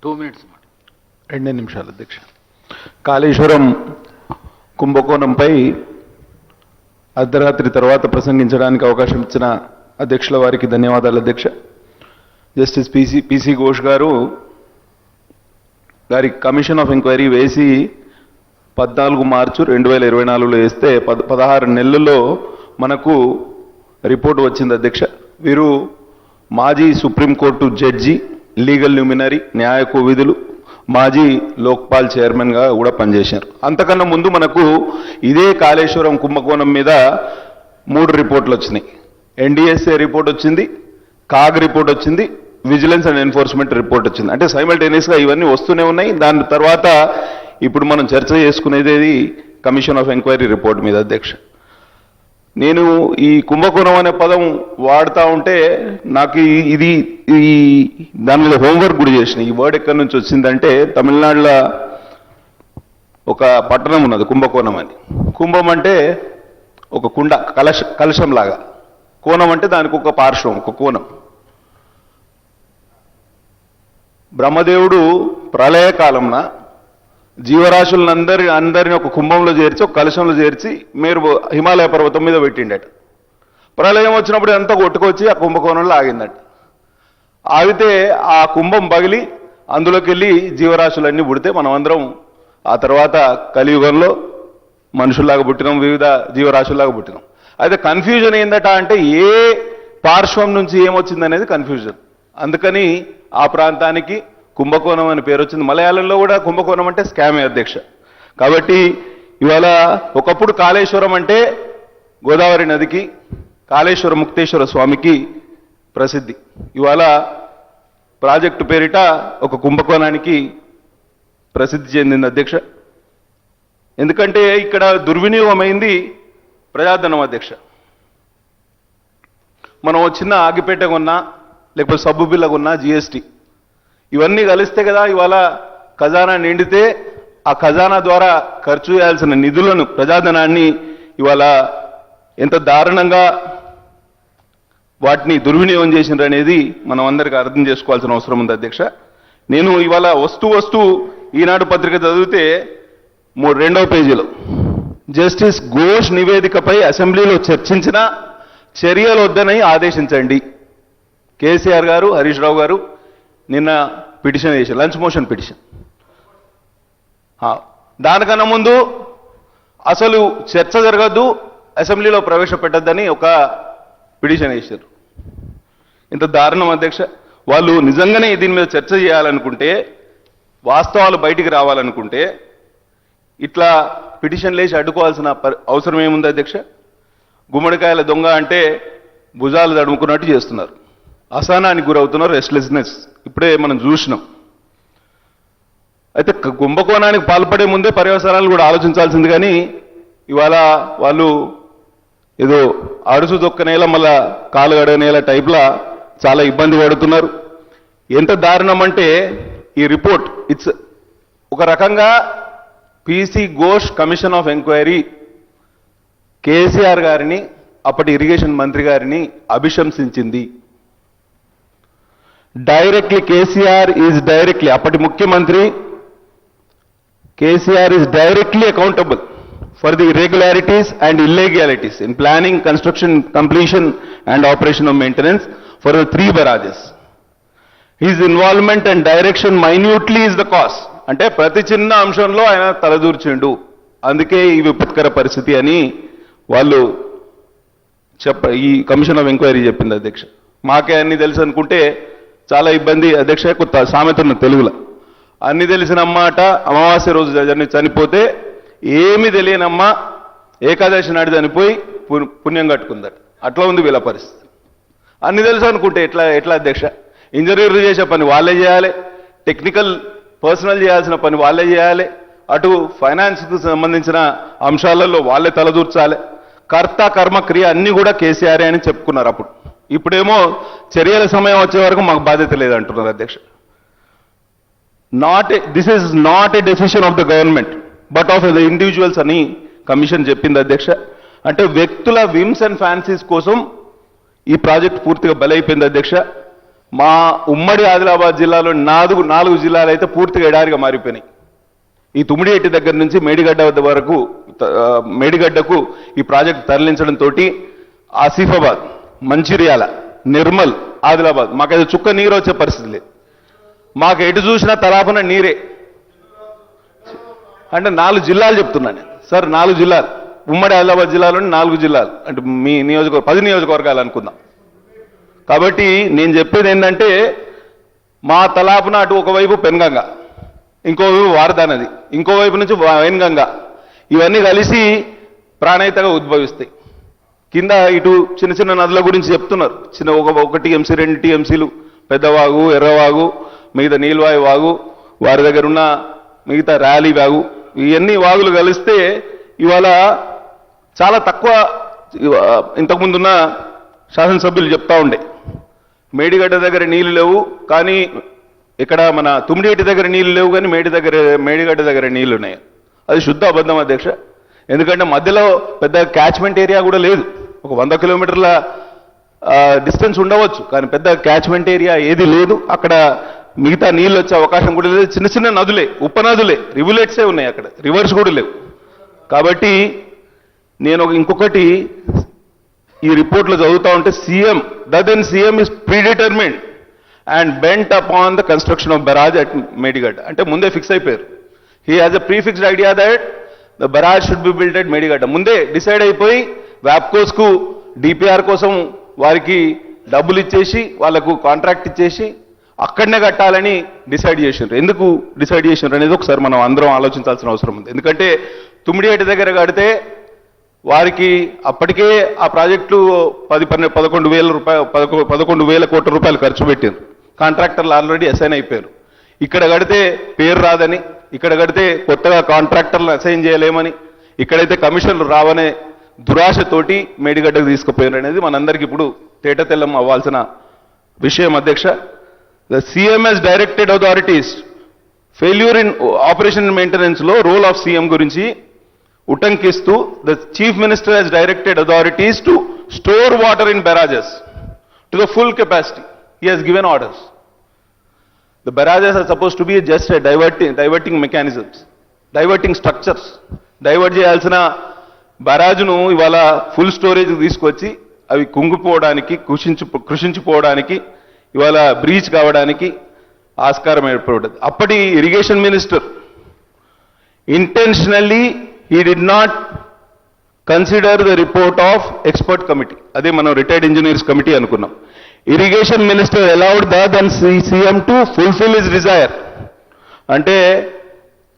2 minutes. 2 నిమిషాలు అధ్యక్ష. కాళేశ్వరం కుంభకోణంపై అర్ధరాత్రి తర్వాత ప్రసంగించడానికి అవకాశం ఇచ్చిన అధ్యక్షుల వారికి ధన్యవాదాలు అధ్యక్ష. జస్టిస్ పిసి ఘోష్ గారి కమిషన్ ఆఫ్ ఎంక్వైరీ వేసి 14 మార్చి 2024లో వేస్తే 16 నెలల్లో మనకు రిపోర్ట్ వచ్చింది అధ్యక్ష. వీరు మాజీ సుప్రీంకోర్టు జడ్జి, లీగల్ ల్యూమినరీ, న్యాయ కోవిధులు, మాజీ లోక్పాల్ చైర్మన్గా కూడా పనిచేశారు. అంతకన్నా ముందు మనకు ఇదే కాళేశ్వరం కుంభకోణం మీద 3 రిపోర్ట్లు వచ్చినాయి. ఎన్డీఎస్ఏ రిపోర్ట్ వచ్చింది, కాగ్ రిపోర్ట్ వచ్చింది, విజిలెన్స్ అండ్ ఎన్ఫోర్స్మెంట్ రిపోర్ట్ వచ్చింది. అంటే సైమల్టేనియస్గా ఇవన్నీ వస్తూనే ఉన్నాయి. దాని తర్వాత ఇప్పుడు మనం చర్చ చేసుకునేది కమిషన్ ఆఫ్ ఎంక్వైరీ రిపోర్ట్ మీద అధ్యక్ష. నేను ఈ కుంభకోణం అనే పదం వాడుతూ ఉంటే నాకు ఈ దాని మీద హోంవర్క్ కూడా చేసిన. ఈ వర్డ్ ఎక్కడి నుంచి వచ్చిందంటే తమిళనాడులో ఒక పట్టణం ఉన్నది కుంభకోణం అని. కుంభం అంటే ఒక కుండ, కలశం లాగా. కోణం అంటే దానికి ఒక పార్శ్వం, ఒక కోణం. బ్రహ్మదేవుడు ప్రళయకాలంన జీవరాశులందరినీ ఒక కుంభంలో చేర్చి, ఒక కలశంలో చేర్చి మీరు హిమాలయ పర్వతం మీద పెట్టిండట. ప్రళయం వచ్చినప్పుడు అంతా కొట్టుకొచ్చి ఆ కుంభకోణంలో ఆగిందట. ఆగితే ఆ కుంభం పగిలి అందులోకి వెళ్ళి జీవరాశులన్నీ పుడితే మనం అందరం ఆ తర్వాత కలియుగంలో మనుషుల్లాగా పుట్టినాం, వివిధ జీవరాశుల్లాగా పుట్టినాం. అయితే కన్ఫ్యూజన్ ఏందట అంటే ఏ పార్శ్వం నుంచి ఏమొచ్చిందనేది కన్ఫ్యూజన్. అందుకని ఆ ప్రాంతానికి కుంభకోణం అని పేరు వచ్చింది. మలయాళంలో కూడా కుంభకోణం అంటే స్కామే అధ్యక్ష. కాబట్టి ఇవాళ ఒకప్పుడు కాళేశ్వరం అంటే గోదావరి నదికి, కాళేశ్వర ముక్తేశ్వర స్వామికి ప్రసిద్ధి. ఇవాళ ప్రాజెక్టు పేరిట ఒక కుంభకోణానికి ప్రసిద్ధి చెందింది అధ్యక్ష. ఎందుకంటే ఇక్కడ దుర్వినియోగమైంది ప్రజాధనం అధ్యక్ష. మనం చిన్న ఆగిపేట కొన్నా, లేకపోతే సబ్బు బిల్ల కొన్నా, జిఎస్టీ ఇవన్నీ కలిస్తే కదా ఇవాళ ఖజానా నిండితే ఆ ఖజానా ద్వారా ఖర్చు చేయాల్సిన నిధులను, ప్రజాధనాన్ని ఇవాళ ఎంత దారుణంగా వాటిని దుర్వినియోగం చేసినారు అనేది మనం అందరికీ అర్థం చేసుకోవాల్సిన అవసరం ఉంది అధ్యక్ష. నేను ఇవాళ వస్తూ ఈనాడు పత్రిక చదివితే 2వ పేజీలో జస్టిస్ ఘోష్ నివేదికపై అసెంబ్లీలో చర్చించిన చర్యలు వద్దని ఆదేశించండి. కేసీఆర్ గారు, హరీష్ రావు గారు నిన్న పిటిషన్ వేశారు, లంచ్ మోషన్ పిటిషన్. దానికన్నా ముందు అసలు చర్చ జరగద్దు, అసెంబ్లీలో ప్రవేశపెట్టద్దని ఒక పిటిషన్ వేశారు. ఇంత దారుణం అధ్యక్ష. వాళ్ళు నిజంగానే దీని మీద చర్చ చేయాలనుకుంటే, వాస్తవాలు బయటికి రావాలనుకుంటే ఇట్లా పిటిషన్లు వేసి అడ్డుకోవాల్సిన అవసరం ఏముంది అధ్యక్ష? గుమ్మడికాయల దొంగ అంటే భుజాలు తడుముకున్నట్టు చేస్తున్నారు, అసహనానికి గురవుతున్నారు, రెస్ట్లెస్నెస్ ఇప్పుడే మనం చూసినాం. అయితే కుంభకోణానికి పాల్పడే ముందే పర్యవసానాలు కూడా ఆలోచించాల్సింది. కానీ ఇవాళ వాళ్ళు ఏదో అడుసు దొక్కనేలా మళ్ళా కాలు గడనేలా టైప్లా చాలా ఇబ్బంది పడుతున్నారు. ఎంత దారుణం అంటే ఈ రిపోర్ట్ ఇట్స్ ఒక రకంగా PC Ghosh commission of enquiry KCR గారిని, అప్పటి ఇరిగేషన్ మంత్రి గారిని అభిశంసించింది. డైరెక్ట్లీ కేసీఆర్ ఈజ్ డైరెక్ట్లీ, అప్పటి ముఖ్యమంత్రి KCR is directly accountable for the irregularities and illegalities in planning, construction, completion and operation of maintenance for the 3 barrages. His involvement and direction minutely is the cause. అంటే ప్రతి చిన్న అంశంలో ఆయన తలదూర్చిండు, అందుకే ఈ విపత్కర పరిస్థితి అని వాళ్ళు ఈ కమిషన్ ఆఫ్ ఎంక్వైరీ చెప్పింది అధ్యక్ష. మాకే అన్ని తెలుసు అనుకుంటే చాలా ఇబ్బంది అధ్యక్ష. కొత్త సామెత ఉన్న తెలుగులో, అన్ని తెలిసినమ్మాట అమావాస్య రోజు చనిపోతే ఏమి తెలియనమ్మా ఏకాదశి నాడు చనిపోయి పుణ్యం కట్టుకుందట. అట్లా ఉంది వీళ్ళ పరిస్థితి. అన్ని తెలుసు అనుకుంటే ఎట్లా అధ్యక్ష? ఇంజనీర్లు చేసే పని వాళ్ళే చేయాలి, టెక్నికల్ పర్సనల్ చేయాల్సిన పని వాళ్ళే చేయాలి, అటు ఫైనాన్స్కు సంబంధించిన అంశాలలో వాళ్ళే తలదూర్చాలి. కర్త కర్మ క్రియ అన్నీ కూడా కేసీఆర్ అని చెప్పుకున్నారు అప్పుడు. ఇప్పుడేమో చర్యల సమయం వచ్చే వరకు మాకు బాధ్యత లేదంటున్నారు అధ్యక్ష. This is not a decision of the government but of the individuals అని కమిషన్ చెప్పింది అధ్యక్ష. అంటే వ్యక్తుల విమ్స్ అండ్ ఫ్యాన్సీస్ కోసం ఈ ప్రాజెక్ట్ పూర్తిగా బలైపోయింది అధ్యక్ష. మా ఉమ్మడి ఆదిలాబాద్ జిల్లాలో నాలుగు జిల్లాలు అయితే పూర్తిగా ఎడారిగా మారిపోయినాయి. ఈ తుమ్మిడిహెట్టి దగ్గర నుంచి మేడిగడ్డ వరకు మేడిగడ్డకు ఈ ప్రాజెక్ట్ తరలించడంతో ఆసిఫాబాద్, మంచిర్యాల, నిర్మల్, ఆదిలాబాద్ మాకైతే చుక్క నీరు వచ్చే పరిస్థితి లేదు. మాకు ఎటు చూసినా తలాపన నీరే. అంటే 4 జిల్లాలు చెప్తున్నాను సార్, 4 జిల్లాలు ఉమ్మడి ఆదిలాబాద్ జిల్లాలోని 4 జిల్లాలు అంటే మీ నియోజకవర్గం 10 నియోజకవర్గాలు అనుకుందాం. కాబట్టి నేను చెప్పేది ఏంటంటే మా తలాపున అటు ఒకవైపు పెన్గంగ, ఇంకోవైపు వారదా నది, ఇంకోవైపు నుంచి వైన్గంగ, ఇవన్నీ కలిసి ప్రాణహితగా ఉద్భవిస్తాయి. కింద ఇటు చిన్న చిన్న నదుల గురించి చెప్తున్నారు. చిన్న 1 టీఎంసీ 2 టీఎంసీలు పెద్దవాగు, ఎర్రవాగు, మిగతా నీల్వాయి వాగు, వారి దగ్గర ఉన్న మిగతా ర్యాలీ వాగు, ఇవన్నీ వాగులు కలిస్తే ఇవాళ చాలా తక్కువ. ఇంతకుముందున్న శాసనసభ్యులు చెప్తా ఉండే మేడిగడ్డ దగ్గర నీళ్లు లేవు, కానీ ఇక్కడ మన తుమ్మిడిహెట్టి దగ్గర నీళ్లు లేవు, కానీ మేడిగడ్డ దగ్గర నీళ్లు ఉన్నాయి. అది శుద్ధ అబద్ధం అధ్యక్ష. ఎందుకంటే మధ్యలో పెద్ద క్యాచ్మెంట్ ఏరియా కూడా లేదు. ఒక 100 కిలోమీటర్ల డిస్టెన్స్ ఉండవచ్చు, కానీ పెద్ద క్యాచ్మెంట్ ఏరియా ఏది లేదు. అక్కడ మిగతా నీళ్ళు వచ్చే అవకాశం కూడా లేదు. చిన్న చిన్న నదులే, ఉపనదులే, రివులెట్సే ఉన్నాయి, అక్కడ రివర్స్ కూడా లేవు. కాబట్టి నేను ఇంకొకటి ఈ రిపోర్ట్లో చదువుతా ఉంటే CM is predetermined and bent upon the construction of barrage at Medigadda. అంటే ముందే ఫిక్స్ అయిపోయారు. He has a prefixed idea that the barrage should be built at Medigadda. ముందే డిసైడ్ అయిపోయి వ్యాప్కోస్కు డిపిఆర్ కోసం వారికి డబ్బులు ఇచ్చేసి, వాళ్లకు కాంట్రాక్ట్ ఇచ్చేసి అక్కడనే కట్టాలని డిసైడ్ చేసినారు. ఎందుకు డిసైడ్ చేసినారు అనేది ఒకసారి మనం అందరం ఆలోచించాల్సిన అవసరం ఉంది. ఎందుకంటే తుమ్మిడిహెట్టి దగ్గర కడితే వారికి అప్పటికే ఆ ప్రాజెక్టు 11,000 కోట్ల రూపాయలు ఖర్చు పెట్టారు. కాంట్రాక్టర్లు ఆల్రెడీ అసైన్ అయిపోయారు. ఇక్కడ కడితే పేరు రాదని, ఇక్కడ కడితే కొత్తగా కాంట్రాక్టర్లు అసైన్ చేయలేమని, ఇక్కడైతే కమిషన్లు రావనే దురాశతోటి మేడిగడ్డకు తీసుకుపోయారు అనేది మనందరికీ ఇప్పుడు తేటతెల్లం అవ్వాల్సిన విషయం అధ్యక్ష. The CM has directed authorities failure in operation and maintenance లో రోల్ ఆఫ్ సీఎం గురించి ఉటంకిస్తూ the chief minister has directed authorities to store water in barrages to the full capacity. He has given orders. The barrages are supposed to be just a diverting mechanisms, diverting structures. Divert చేయాల్సిన బరాజును ఇవాళ full storage తీసుకొచ్చి అవి కుంగిపోవడానికి, కృషించిపోవడానికి, ఇవాళ breach కావడానికి ఆస్కారం ఏర్పడుతుంది. అప్పటి irrigation minister intentionally he did not consider the report of expert committee. అదే మనం రిటైర్డ్ ఇంజనీర్స్ కమిటీ అనుకున్నాం. Irrigation minister allowed the then CM to fulfill his desire. అంటే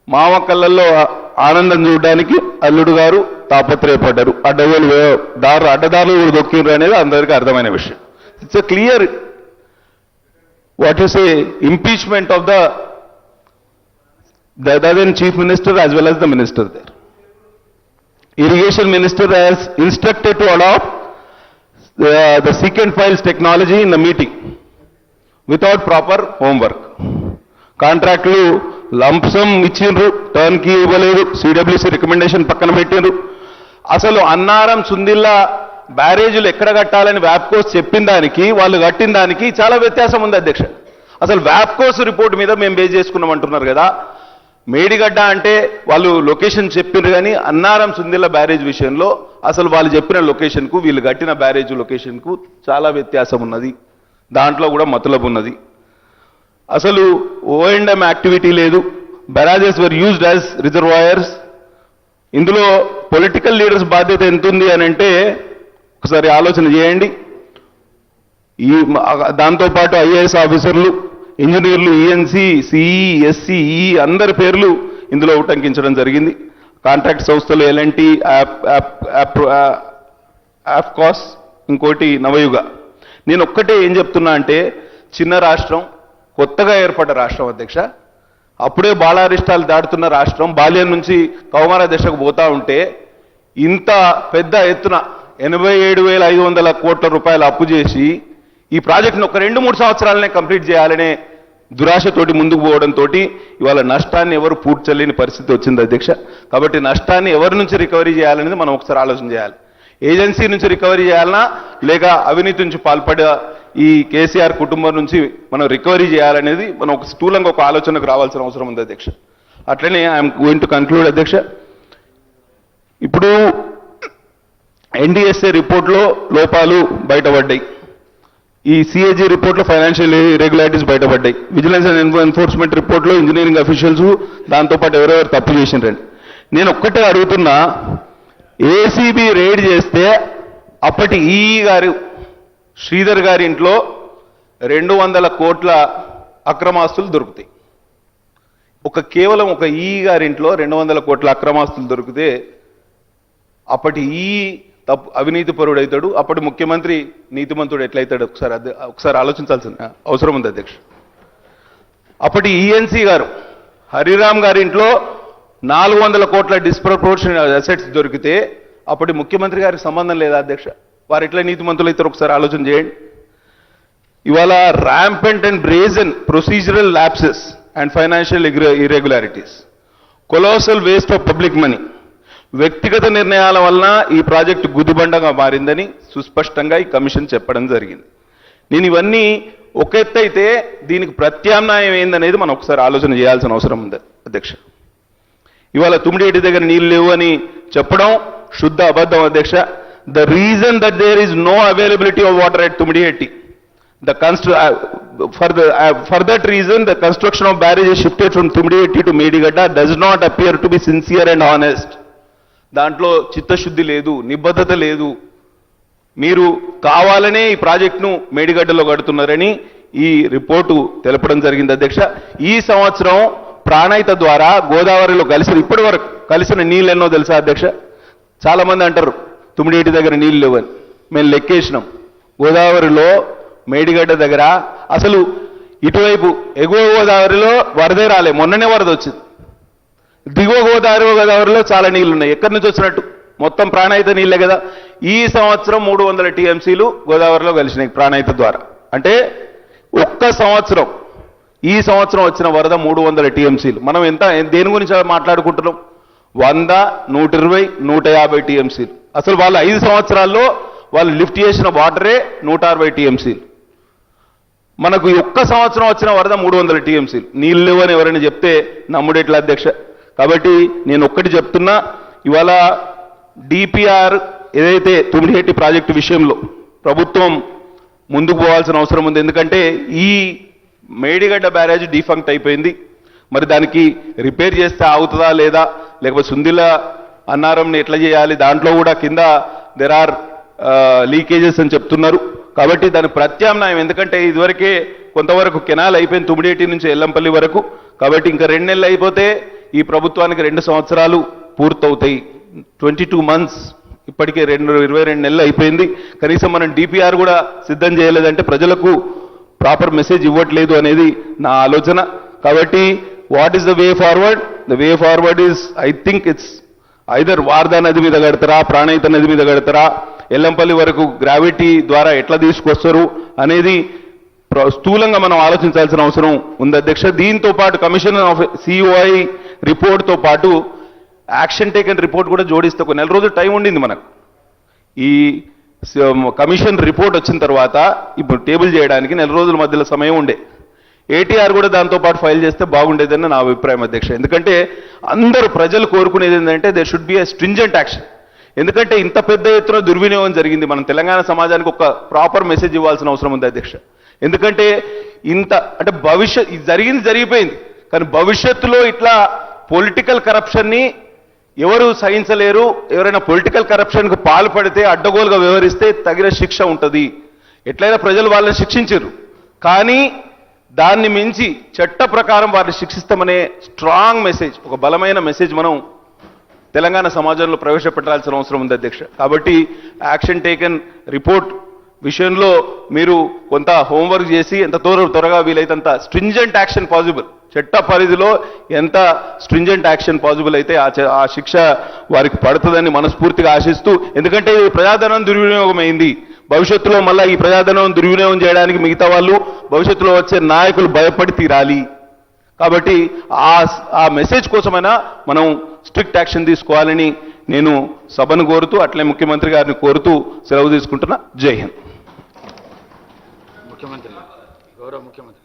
మామ కళ్ళల్లో ఆనందం చూడడానికి అల్లుడు గారు తాపత్రయపడ్డారు. అడ్డదారులు కూడా దొక్కిరు అనేది అందరికీ అర్థమైన విషయం. It's a clear what you say impeachment of the then chief minister as well as the minister there. Irrigation minister has instructed to adopt the seek and files technology in the meeting without proper homework. కాంట్రాక్టులు lump sum ఇచ్చిండ్రు, turn కి ఇవ్వలేదు, CWC recommendation పక్కన పెట్టిండ్రు. అసలు అన్నారం సుందిల్లా బ్యారేజీలు ఎక్కడ కట్టాలని వ్యాప్కోస్ చెప్పిన దానికి వాళ్ళు కట్టిన దానికి చాలా వ్యత్యాసం ఉంది అధ్యక్ష. అసలు వ్యాప్కోస్ రిపోర్ట్ మీద మేము బేస్ చేసుకున్నాం అంటున్నారు కదా. మేడిగడ్డ అంటే వాళ్ళు లొకేషన్ చెప్పారు, కానీ అన్నారం సుందిల్ల బ్యారేజ్ విషయంలో అసలు వాళ్ళు చెప్పిన లొకేషన్కు వీళ్ళు కట్టిన బ్యారేజ్ లొకేషన్కు చాలా వ్యత్యాసం ఉన్నది. దాంట్లో కూడా మతలబు ఉన్నది. అసలు O&M యాక్టివిటీ లేదు. Barrages were used as reservoirs. ఇందులో పొలిటికల్ లీడర్స్ బాధ్యత ఎంత ఉంది అని అంటే ఒకసారి ఆలోచన చేయండి. దాంతోపాటు ఐఏఎస్ ఆఫీసర్లు, ఇంజనీర్లు, ఈఎన్సీ, సిఈ, ఎస్సీఈ అందరి పేర్లు ఇందులో ఉటంకించడం జరిగింది. కాంట్రాక్ట్ సంస్థలు ఎల్ఎన్టీ, ఆఫ్కాస్, ఇంకోటి నవయుగ. నేను ఒక్కటే ఏం చెప్తున్నా అంటే చిన్న రాష్ట్రం, కొత్తగా ఏర్పడ్డ రాష్ట్రం అధ్యక్ష, అప్పుడే బాలారిష్టాలు దాటుతున్న రాష్ట్రం, బాల్యం నుంచి కౌమార దశకు పోతా ఉంటే ఇంత పెద్ద ఎత్తున 87,500 కోట్ల రూపాయలు అప్పు చేసి ఈ ప్రాజెక్టును ఒక 2-3 సంవత్సరాలనే కంప్లీట్ చేయాలనే దురాశతోటి ముందుకు పోవడంతో ఇవాళ నష్టాన్ని ఎవరు పూడ్చలేని పరిస్థితి వచ్చింది అధ్యక్ష. కాబట్టి నష్టాన్ని ఎవరి నుంచి రికవరీ చేయాలనేది మనం ఒకసారి ఆలోచన చేయాలి. ఏజెన్సీ నుంచి రికవరీ చేయాలన్నా లేక అవినీతి నుంచి పాల్పడే ఈ కేసీఆర్ కుటుంబం నుంచి మనం రికవరీ చేయాలనేది మనం ఒక స్థూలంగా ఒక ఆలోచనకు రావాల్సిన అవసరం ఉంది అధ్యక్ష. అట్లనే ఐఎమ్ గోయింగ్ టు కన్క్లూడ్ అధ్యక్ష. ఇప్పుడు ఎన్డీఎస్ఏ రిపోర్ట్లో లోపాలు బయటపడ్డాయి, ఈ సిఏజీ రిపోర్ట్లో ఫైనాన్షియల్ ఇర్రెగ్యులారిటీస్ బయటపడ్డాయి, విజిలెన్స్ అండ్ ఎన్ఫోర్స్మెంట్ రిపోర్ట్లో ఇంజనీరింగ్ అఫీషియల్స్ దాంతోపాటు ఎవరెవరు తప్పు చేసిండ్రండి. నేను ఒక్కటే అడుగుతున్నా, ఏసీబీ రైడ్ చేస్తే అప్పటి ఈఈ గారు శ్రీధర్ గారి ఇంట్లో 200 కోట్ల అక్రమాస్తులు దొరుకుతాయి. కేవలం ఒక ఈఈ గారి ఇంట్లో 200 కోట్ల అక్రమాస్తులు దొరికితే అప్పటి ఈ అవినీతి పరుడు అవుతాడు, అప్పటి ముఖ్యమంత్రి నీతిమంతుడు ఎట్లయితాడు ఒకసారి ఆలోచించాల్సిన అవసరం ఉంది అధ్యక్ష. అప్పటి ఈఎన్సీ గారు హరిరామ్ గారి ఇంట్లో 400 కోట్ల డిస్ప్రపోర్షనల్ అసెట్స్ దొరికితే అప్పటి ముఖ్యమంత్రి గారికి సంబంధం లేదా అధ్యక్ష? వారు ఎట్లా నీతిమంతులు అవుతారు ఒకసారి ఆలోచన చేయండి. ఇవాళ rampant and brazen procedural lapses and financial irregularities, colossal waste of public money, వ్యక్తిగత నిర్ణయాల వలన ఈ ప్రాజెక్టు గుదిబండగా మారిందని సుస్పష్టంగా ఈ కమిషన్ చెప్పడం జరిగింది. నేను ఇవన్నీ ఒక ఎత్తు అయితే దీనికి ప్రత్యామ్నాయం ఏందనేది మనం ఒకసారి ఆలోచన చేయాల్సిన అవసరం ఉంది అధ్యక్ష. ఇవాళ తుమ్మిడిహెట్టి దగ్గర నీళ్లు లేవు అని చెప్పడం శుద్ధ అబద్ధం అధ్యక్ష. The reason that there is no availability of water at Tummidihatti, for that reason the construction of barrage is shifted from Tumdihetti to Medigadda does not appear to be sincere and honest. దాంట్లో చిత్తశుద్ధి లేదు, నిబద్ధత లేదు. మీరు కావాలనే ఈ ప్రాజెక్టును మేడిగడ్డలో కడుతున్నారని ఈ రిపోర్టు తెలపడం జరిగింది అధ్యక్ష. ఈ సంవత్సరం ప్రాణహిత ద్వారా గోదావరిలో ఇప్పటి వరకు కలిసిన నీళ్ళు ఎన్నో తెలుసా అధ్యక్ష? చాలా మంది అంటారు తుమ్మిడిహెట్టి దగ్గర నీళ్ళు లేవని. మేము లెక్కేసినాం, గోదావరిలో మేడిగడ్డ దగ్గర అసలు ఇటువైపు ఎగువ గోదావరిలో వరదే రాలే, మొన్ననే వరద వచ్చింది. దిగువ గోదావరిలో చాలా నీళ్లు ఉన్నాయి. ఎక్కడి నుంచి వచ్చినట్టు? మొత్తం ప్రాణహిత నీళ్ళే కదా. ఈ సంవత్సరం 300 టీఎంసీలు గోదావరిలో కలిసినాయి ప్రాణహిత ద్వారా. అంటే ఒక్క సంవత్సరం, ఈ సంవత్సరం వచ్చిన వరద 300 టీఎంసీలు. మనం దేని గురించి మాట్లాడుకుంటున్నాం? 100, 120, 150 టీఎంసీలు. అసలు వాళ్ళు 5 సంవత్సరాల్లో వాళ్ళు లిఫ్ట్ చేసిన వాటరే 160 టీఎంసీలు. మనకు ఒక్క సంవత్సరం వచ్చిన వరద 300 టీఎంసీలు. నీళ్ళు లేవని ఎవరైనా చెప్తే నమ్ముడెట్లా అధ్యక్ష? కాబట్టి నేను ఒక్కటి చెప్తున్నా, ఇవాళ డిపిఆర్ ఏదైతే తుమ్మిడిహెట్టి ప్రాజెక్టు విషయంలో ప్రభుత్వం ముందుకు పోవాల్సిన అవసరం ఉంది. ఎందుకంటే ఈ మేడిగడ్డ బ్యారేజ్ డిఫంక్ట్ అయిపోయింది. మరి దానికి రిపేర్ చేస్తే అవుతుందా లేదా, లేకపోతే సుందిల అన్నారంని ఎట్లా చేయాలి, దాంట్లో కూడా కింద దెర్ ఆర్ లీకేజెస్ అని చెప్తున్నారు. కాబట్టి దాని ప్రత్యామ్నాయం, ఎందుకంటే ఇదివరకే కొంతవరకు కెనాల్ అయిపోయింది తుమ్మిడిహెట్టి నుంచి ఎల్లంపల్లి వరకు. కాబట్టి ఇంకా 2 నెలలు అయిపోతే ఈ ప్రభుత్వానికి 2 సంవత్సరాలు పూర్తవుతాయి. 22 months, ఇప్పటికే 22 నెలలు అయిపోయింది. కనీసం మనం డిపిఆర్ కూడా సిద్ధం చేయలేదంటే ప్రజలకు ప్రాపర్ మెసేజ్ ఇవ్వట్లేదు అనేది నా ఆలోచన. కాబట్టి what is the way forward? The way forward is, I think it's either Wardha నది మీద కడతారా, ప్రాణహిత నది మీద కడతారా, ఎల్లంపల్లి వరకు గ్రావిటీ ద్వారా ఎట్లా తీసుకొస్తారు అనేది స్థూలంగా మనం ఆలోచించాల్సిన అవసరం ఉంది అధ్యక్ష. దీంతో పాటు కమిషన్ ఆఫ్ సిఓఐ రిపోర్ట్తో పాటు యాక్షన్ టేకన్ రిపోర్ట్ కూడా జోడిస్తే ఒక 1 నెల రోజులు టైం ఉండింది మనకు. ఈ కమిషన్ రిపోర్ట్ వచ్చిన తర్వాత ఇప్పుడు టేబుల్ చేయడానికి 1 నెల రోజుల మధ్యలో సమయం ఉండే. ఏటీఆర్ కూడా దాంతో పాటు ఫైల్ చేస్తే బాగుండేదని నా అభిప్రాయం అధ్యక్ష. ఎందుకంటే అందరూ ప్రజలు కోరుకునేది ఏంటంటే there should be a stringent action. ఎందుకంటే ఇంత పెద్ద ఎత్తున దుర్వినియోగం జరిగింది. మనం తెలంగాణ సమాజానికి ఒక ప్రాపర్ మెసేజ్ ఇవ్వాల్సిన అవసరం ఉంది అధ్యక్ష. ఎందుకంటే అంటే జరిగిపోయింది, కానీ భవిష్యత్తులో ఇట్లా పొలిటికల్ కరప్షన్ని ఎవరు సహించలేరు. ఎవరైనా పొలిటికల్ కరప్షన్కు పాల్పడితే అడ్డగోలుగా వ్యవహరిస్తే తగిన శిక్ష ఉంటుంది. ఎట్లయినా ప్రజలు వాళ్ళని శిక్షించారు, కానీ దాన్ని మించి చట్ట ప్రకారం వారిని శిక్షిస్తామనే స్ట్రాంగ్ మెసేజ్, ఒక బలమైన మెసేజ్ మనం తెలంగాణ సమాజంలో ప్రవేశపెట్టాల్సిన అవసరం ఉంది అధ్యక్ష. కాబట్టి యాక్షన్ టేకన్ రిపోర్ట్ విషయంలో మీరు కొంత హోంవర్క్ చేసి ఎంత త్వరగా వీలైతే అంత స్ట్రింజెంట్ యాక్షన్ పాసిబుల్, చట్ట పరిధిలో ఎంత స్ట్రింజెంట్ యాక్షన్ పాసిబుల్ అయితే ఆ శిక్ష వారికి పడుతుందని మనస్ఫూర్తిగా ఆశిస్తూ, ఎందుకంటే ఇది ప్రజాధనం దుర్వినియోగం అయింది. భవిష్యత్తులో మళ్ళీ ఈ ప్రజాధనం దుర్వినియోగం చేయడానికి మిగతా వాళ్ళు భవిష్యత్తులో వచ్చే నాయకులు భయపడి తీరాలి. కాబట్టి ఆ మెసేజ్ కోసమైనా మనం స్ట్రిక్ట్ యాక్షన్ తీసుకోవాలని నేను సభను కోరుతూ అట్లే ముఖ్యమంత్రి గారిని కోరుతూ సెలవు తీసుకుంటున్నా. జై హింద్. ముఖ్యమంత్రి, గౌరవ ముఖ్యమంత్రి.